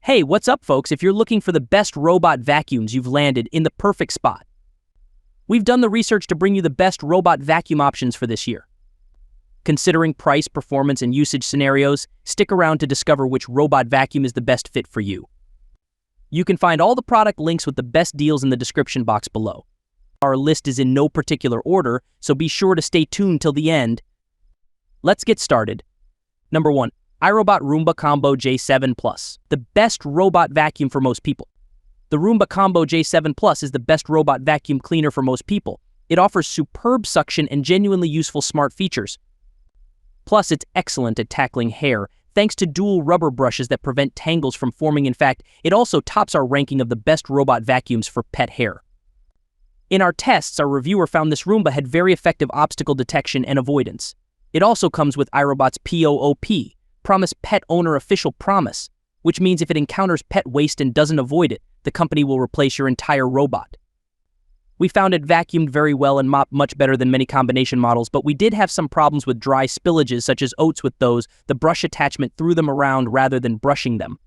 Hey, what's up, folks? If you're looking for the best robot vacuums, you've landed in the perfect spot. We've done the research to bring you the best robot vacuum options for this year. Considering price, performance, and usage scenarios, stick around to discover which robot vacuum is the best fit for you. You can find all the product links with the best deals in the description box below. Our list is in no particular order, so be sure to stay tuned till the end. Let's get started. Number 1. iRobot Roomba Combo J7 Plus, the best robot vacuum for most people. The Roomba Combo J7 Plus is the best robot vacuum cleaner for most people. It offers superb suction and genuinely useful smart features. Plus, it's excellent at tackling hair, thanks to dual rubber brushes that prevent tangles from forming. In fact, it also tops our ranking of the best robot vacuums for pet hair. In our tests, our reviewer found this Roomba had very effective obstacle detection and avoidance. It also comes with iRobot's POOP, Promise Pet Owner Official Promise, which means if it encounters pet waste and doesn't avoid it, the company will replace your entire robot. We found it vacuumed very well and mopped much better than many combination models, but we did have some problems with dry spillages such as oats with those. The brush attachment threw them around rather than brushing them.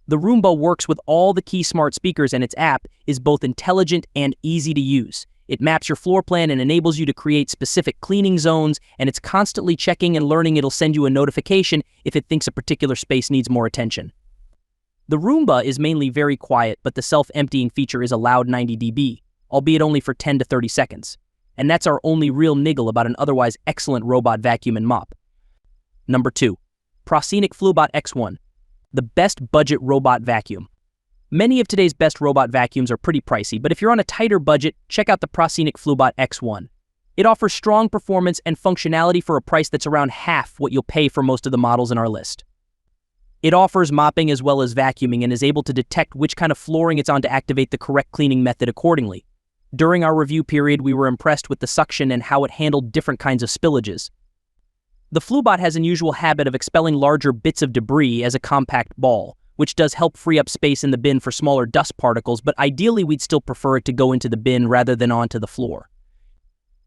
The Roomba works with all the key smart speakers, and its app is both intelligent and easy to use. It maps your floor plan and enables you to create specific cleaning zones, and it's constantly checking and learning. It'll send you a notification if it thinks a particular space needs more attention. The Roomba is mainly very quiet, but the self-emptying feature is a loud 90 dB, albeit only for 10 to 30 seconds. And that's our only real niggle about an otherwise excellent robot vacuum and mop. Number 2. Proscenic Floobot X1, the best budget robot vacuum. Many of today's best robot vacuums are pretty pricey, but if you're on a tighter budget, check out the Proscenic Floobot X1. It offers strong performance and functionality for a price that's around half what you'll pay for most of the models in our list. It offers mopping as well as vacuuming and is able to detect which kind of flooring it's on to activate the correct cleaning method accordingly. During our review period, we were impressed with the suction and how it handled different kinds of spillages. The Floobot has an unusual habit of expelling larger bits of debris as a compact ball, which does help free up space in the bin for smaller dust particles, but ideally we'd still prefer it to go into the bin rather than onto the floor.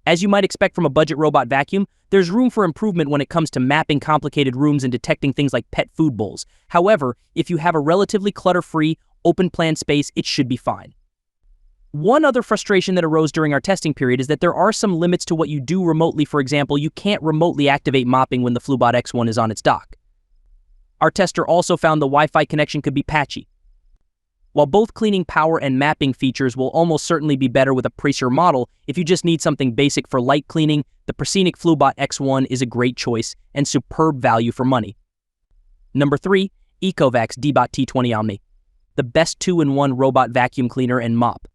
As you might expect from a budget robot vacuum, there's room for improvement when it comes to mapping complicated rooms and detecting things like pet food bowls. However, if you have a relatively clutter-free, open-plan space, it should be fine. One other frustration that arose during our testing period is that there are some limits to what you do remotely. For example, you can't remotely activate mopping when the Floobot X1 is on its dock. Our tester also found the Wi-Fi connection could be patchy. While both cleaning power and mapping features will almost certainly be better with a pricier model, if you just need something basic for light cleaning, the Proscenic Floobot X1 is a great choice and superb value for money. Number 3. Ecovacs Dbot T20 Omni, the best 2-in-1 robot vacuum cleaner and mop.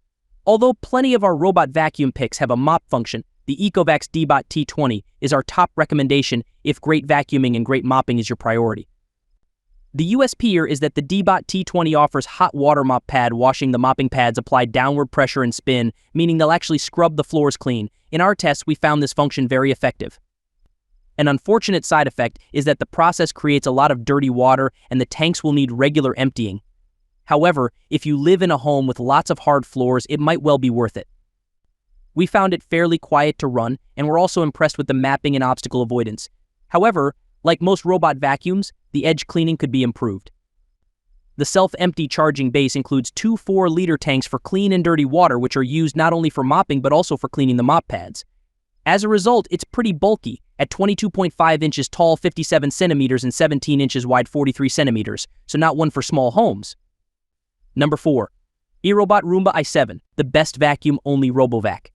Although plenty of our robot vacuum picks have a mop function, the Ecovacs Dbot T20 is our top recommendation if great vacuuming and great mopping is your priority. The USP here is that the Dbot T20 offers hot water mop pad washing. The mopping pads apply downward pressure and spin, meaning they'll actually scrub the floors clean. In our tests, we found this function very effective. An unfortunate side effect is that the process creates a lot of dirty water and the tanks will need regular emptying. However, if you live in a home with lots of hard floors, it might well be worth it. We found it fairly quiet to run, and we're also impressed with the mapping and obstacle avoidance. However, like most robot vacuums, the edge cleaning could be improved. The self-empty charging base includes two 4-liter tanks for clean and dirty water, which are used not only for mopping but also for cleaning the mop pads. As a result, it's pretty bulky, at 22.5 inches tall, 57 centimeters, and 17 inches wide, 43 centimeters, so not one for small homes. Number 4. iRobot Roomba i7, the best vacuum-only RoboVac.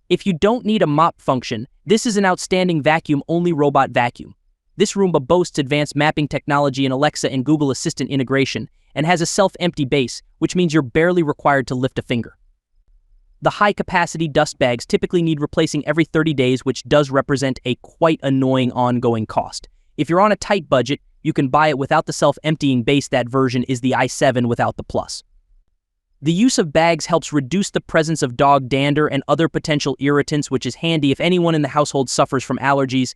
If you don't need a mop function, this is an outstanding vacuum-only robot vacuum. This Roomba boasts advanced mapping technology and Alexa and Google Assistant integration, and has a self-empty base, which means you're barely required to lift a finger. The high-capacity dust bags typically need replacing every 30 days, which does represent a quite annoying ongoing cost. If you're on a tight budget, you can buy it without the self-emptying base. That version is the i7 without the plus. The use of bags helps reduce the presence of dog dander and other potential irritants, which is handy if anyone in the household suffers from allergies.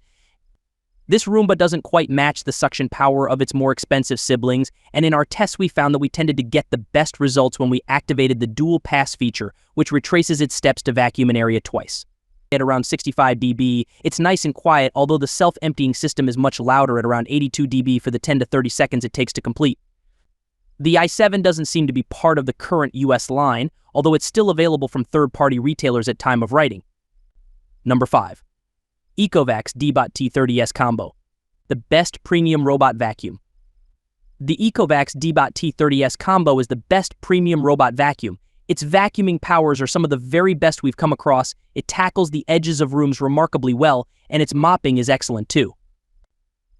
This Roomba doesn't quite match the suction power of its more expensive siblings, and in our tests we found that we tended to get the best results when we activated the dual pass feature, which retraces its steps to vacuum an area twice. At around 65 dB, it's nice and quiet, although the self-emptying system is much louder at around 82 dB for the 10 to 30 seconds it takes to complete. The i7 doesn't seem to be part of the current US line, although it's still available from third-party retailers at time of writing. Number 5. Ecovacs Dbot T30S Combo, the best premium robot vacuum. The Ecovacs Dbot T30S Combo is the best premium robot vacuum. Its vacuuming powers are some of the very best we've come across, it tackles the edges of rooms remarkably well, and its mopping is excellent too.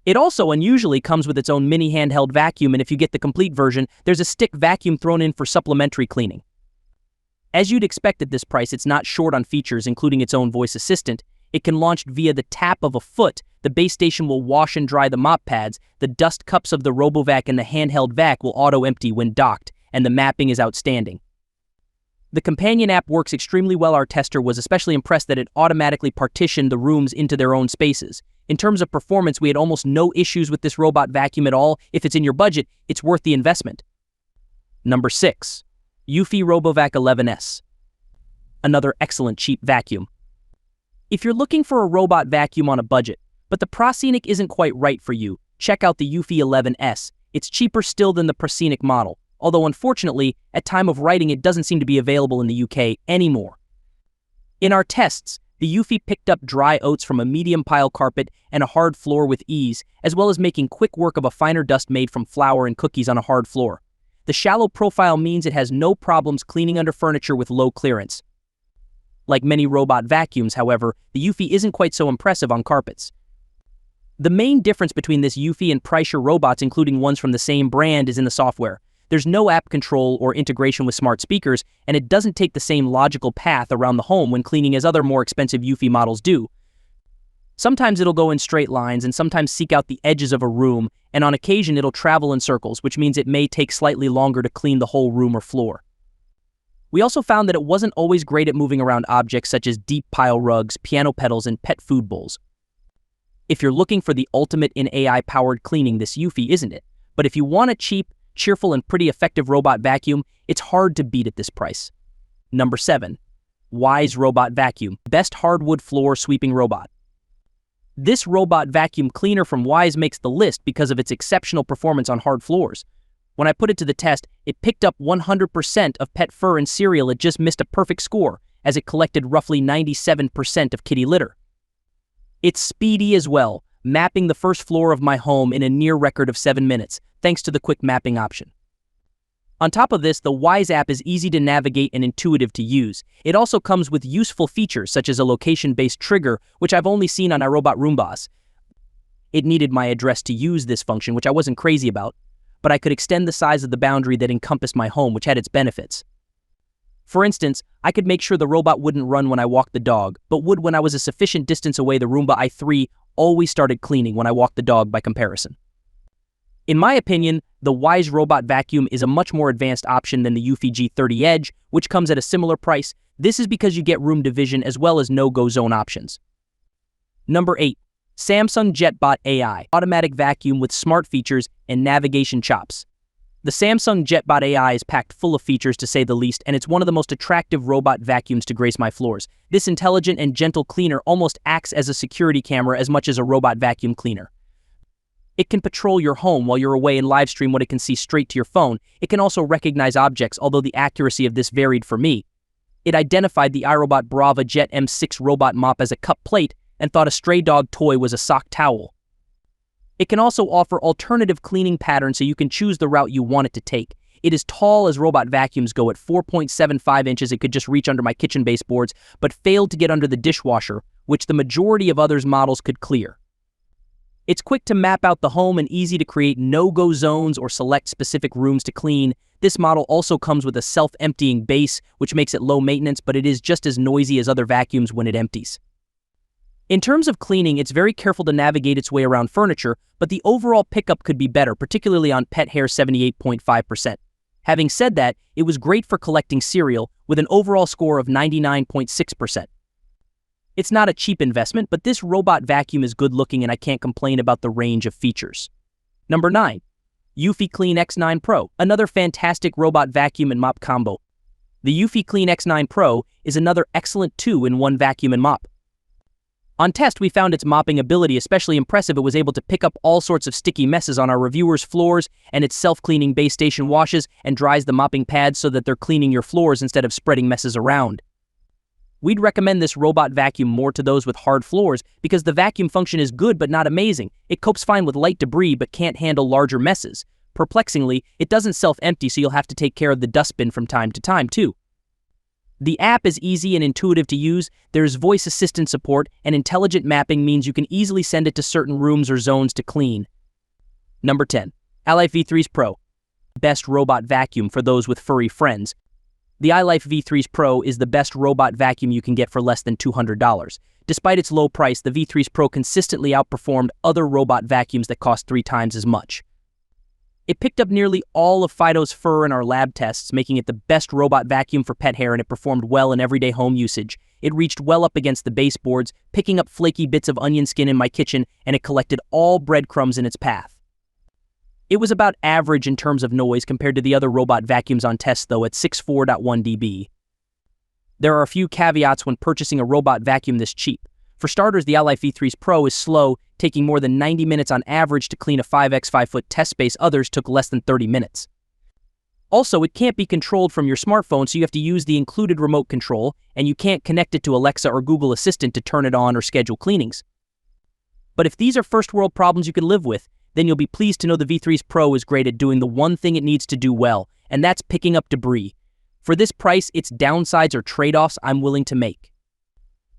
It also unusually comes with its own mini handheld vacuum, and if you get the complete version, there's a stick vacuum thrown in for supplementary cleaning. As you'd expect at this price, it's not short on features, including its own voice assistant. It can launch via the tap of a foot, the base station will wash and dry the mop pads, the dust cups of the RoboVac and the handheld vac will auto-empty when docked, and the mapping is outstanding. The companion app works extremely well. Our tester was especially impressed that it automatically partitioned the rooms into their own spaces. In terms of performance, we had almost no issues with this robot vacuum at all. If it's in your budget, it's worth the investment. Number 6. Eufy RoboVac 11S. Another excellent cheap vacuum. If you're looking for a robot vacuum on a budget, but the Proscenic isn't quite right for you, check out the Eufy 11S. It's cheaper still than the Proscenic model, although unfortunately, at time of writing it doesn't seem to be available in the UK anymore. In our tests, the Eufy picked up dry oats from a medium pile carpet and a hard floor with ease, as well as making quick work of a finer dust made from flour and cookies on a hard floor. The shallow profile means it has no problems cleaning under furniture with low clearance. Like many robot vacuums, however, the Eufy isn't quite so impressive on carpets. The main difference between this Eufy and Pricer robots, including ones from the same brand, is in the software. There's no app control or integration with smart speakers, and it doesn't take the same logical path around the home when cleaning as other more expensive Eufy models do. Sometimes it'll go in straight lines and sometimes seek out the edges of a room, and on occasion it'll travel in circles, which means it may take slightly longer to clean the whole room or floor. We also found that it wasn't always great at moving around objects such as deep pile rugs, piano pedals, and pet food bowls. If you're looking for the ultimate in AI-powered cleaning, this Eufy isn't it. But if you want a cheap, cheerful, and pretty effective robot vacuum, it's hard to beat at this price. Number 7. Wyze Robot Vacuum, best hardwood floor sweeping robot. This robot vacuum cleaner from Wyze makes the list because of its exceptional performance on hard floors. When I put it to the test, it picked up 100% of pet fur and cereal. It just missed a perfect score, as it collected roughly 97% of kitty litter. It's speedy as well, mapping the first floor of my home in a near record of 7 minutes, thanks to the quick mapping option. On top of this, the Wyze app is easy to navigate and intuitive to use. It also comes with useful features such as a location-based trigger, which I've only seen on iRobot Roombas. It needed my address to use this function, which I wasn't crazy about, but I could extend the size of the boundary that encompassed my home, which had its benefits. For instance, I could make sure the robot wouldn't run when I walked the dog, but would when I was a sufficient distance away. The Roomba i3 always started cleaning when I walked the dog by comparison. In my opinion, the Wyze Robot Vacuum is a much more advanced option than the Eufy G30 Edge, which comes at a similar price. This is because you get room division as well as no-go zone options. Number 8. Samsung JetBot AI, automatic vacuum with smart features and navigation chops. The Samsung JetBot AI is packed full of features, to say the least, and it's one of the most attractive robot vacuums to grace my floors. This intelligent and gentle cleaner almost acts as a security camera as much as a robot vacuum cleaner. It can patrol your home while you're away and live stream what it can see straight to your phone. It can also recognize objects, although the accuracy of this varied for me. It identified the iRobot Brava Jet M6 robot mop as a cup plate and thought a stray dog toy was a sock towel. It can also offer alternative cleaning patterns so you can choose the route you want it to take. It is tall as robot vacuums go at 4.75 inches. It could just reach under my kitchen baseboards, but failed to get under the dishwasher, which the majority of others' models could clear. It's quick to map out the home and easy to create no-go zones or select specific rooms to clean. This model also comes with a self-emptying base, which makes it low maintenance, but it is just as noisy as other vacuums when it empties. In terms of cleaning, it's very careful to navigate its way around furniture, but the overall pickup could be better, particularly on pet hair 78.5%. Having said that, it was great for collecting cereal with an overall score of 99.6%. It's not a cheap investment, but this robot vacuum is good looking and I can't complain about the range of features. Number 9. Eufy Clean X9 Pro, another fantastic robot vacuum and mop combo. The Eufy Clean X9 Pro is another excellent 2-in-1 vacuum and mop. On test, we found its mopping ability especially impressive. It was able to pick up all sorts of sticky messes on our reviewers' floors, and its self-cleaning base station washes and dries the mopping pads so that they're cleaning your floors instead of spreading messes around. We'd recommend this robot vacuum more to those with hard floors because the vacuum function is good but not amazing. It copes fine with light debris but can't handle larger messes. Perplexingly, it doesn't self-empty, so you'll have to take care of the dustbin from time to time too. The app is easy and intuitive to use. There's voice assistant support, and intelligent mapping means you can easily send it to certain rooms or zones to clean. Number 10. iLife V3s Pro. Best robot vacuum for those with furry friends. The iLife V3s Pro is the best robot vacuum you can get for less than $200. Despite its low price, the V3s Pro consistently outperformed other robot vacuums that cost 3 times as much. It picked up nearly all of Fido's fur in our lab tests, making it the best robot vacuum for pet hair, and it performed well in everyday home usage. It reached well up against the baseboards, picking up flaky bits of onion skin in my kitchen, and it collected all breadcrumbs in its path. It was about average in terms of noise compared to the other robot vacuums on test, though, at 64.1 dB. There are a few caveats when purchasing a robot vacuum this cheap. For starters, the iLife V3s Pro is slow, taking more than 90 minutes on average to clean a 5x5-foot test space. Others took less than 30 minutes. Also, it can't be controlled from your smartphone, so you have to use the included remote control, and you can't connect it to Alexa or Google Assistant to turn it on or schedule cleanings. But if these are first-world problems you can live with, then you'll be pleased to know the V3s Pro is great at doing the one thing it needs to do well, and that's picking up debris. For this price, its downsides are trade-offs I'm willing to make.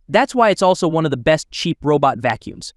That's why it's also one of the best cheap robot vacuums.